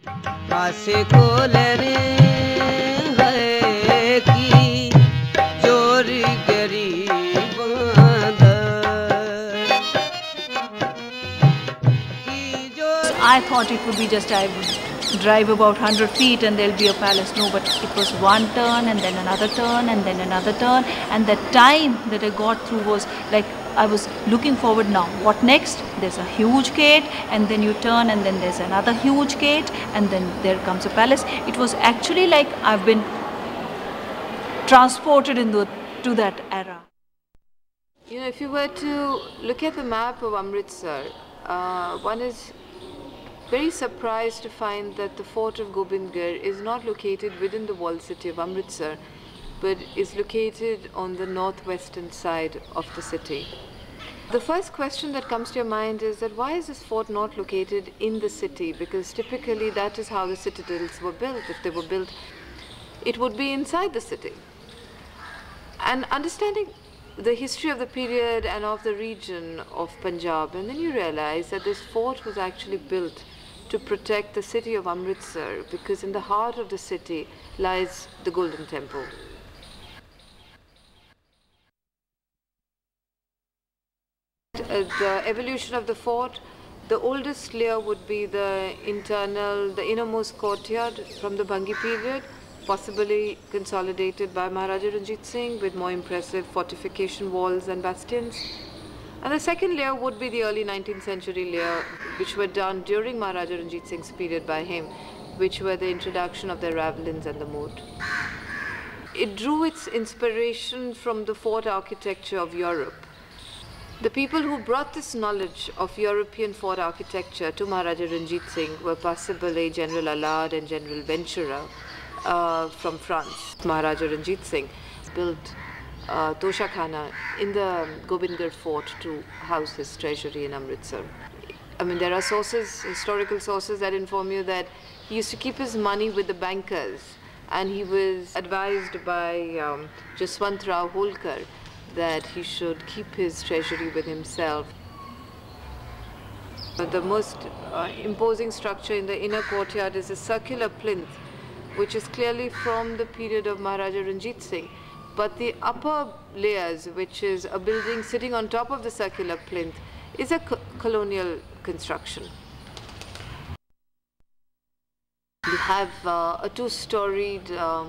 I thought it would be just I would drive about 100 feet and there'll be a palace. No, but it was one turn and then another turn and then another turn, and the time that I got through was like I was looking forward now. What next? There's a huge gate and then you turn and then there's another huge gate and then there comes a palace. It was actually like I've been transported to that era. You know, if you were to look at the map of Amritsar, one is very surprised to find that the fort of Gobindgarh is not located within the walled city of Amritsar, but is located on the northwestern side of the city. The first question that comes to your mind is that why is this fort not located in the city? Because typically that is how the citadels were built. If they were built, it would be inside the city. And understanding the history of the period and of the region of Punjab, and then you realize that this fort was actually built to protect the city of Amritsar, because in the heart of the city lies the Golden Temple. The evolution of the fort, the oldest layer would be the innermost courtyard from the Bhangi period, possibly consolidated by Maharaja Ranjit Singh with more impressive fortification walls and bastions. And the second layer would be the early 19th century layer, which were done during Maharaja Ranjit Singh's period by him, which were the introduction of the ravelins and the moat. It drew its inspiration from the fort architecture of Europe. The people who brought this knowledge of European fort architecture to Maharaja Ranjit Singh were possibly General Allard and General Ventura from France. Maharaja Ranjit Singh built Tosha Khana in the Gobindgarh Fort to house his treasury in Amritsar. I mean, there are sources, historical sources that inform you that he used to keep his money with the bankers, and he was advised by Jaswant Rao Holkar that he should keep his treasury with himself. The most imposing structure in the inner courtyard is a circular plinth, which is clearly from the period of Maharaja Ranjit Singh. But the upper layers, which is a building sitting on top of the circular plinth, is a colonial construction. You have a two-storied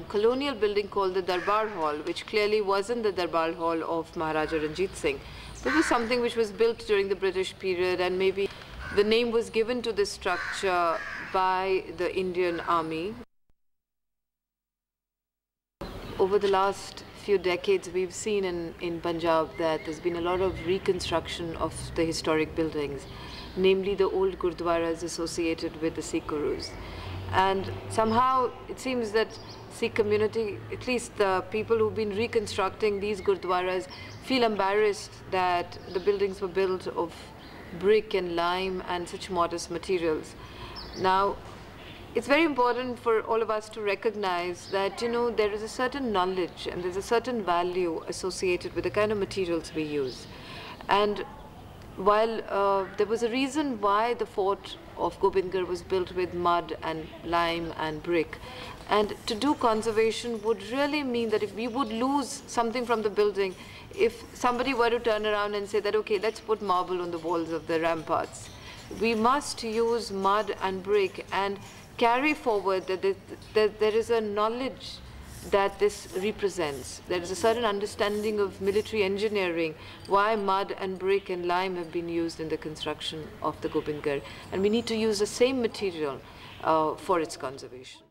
colonial building called the Darbar Hall, which clearly wasn't the Darbar Hall of Maharaja Ranjit Singh. It was something which was built during the British period, and maybe the name was given to this structure by the Indian Army. Over the last few decades, we've seen in Punjab that there's been a lot of reconstruction of the historic buildings, namely the old gurdwaras associated with the Sikh gurus. And somehow it seems that Sikh community, at least the people who've been reconstructing these gurdwaras, feel embarrassed that the buildings were built of brick and lime and such modest materials. Now, it's very important for all of us to recognize that, you know, there is a certain knowledge and there's a certain value associated with the kind of materials we use. And while there was a reason why the fort of Gobindgarh was built with mud and lime and brick, and to do conservation would really mean that if we would lose something from the building, if somebody were to turn around and say that, okay, let's put marble on the walls of the ramparts, we must use mud and brick and carry forward that there is a knowledge that this represents. There is a certain understanding of military engineering, why mud and brick and lime have been used in the construction of the Gobindgarh. And we need to use the same material for its conservation.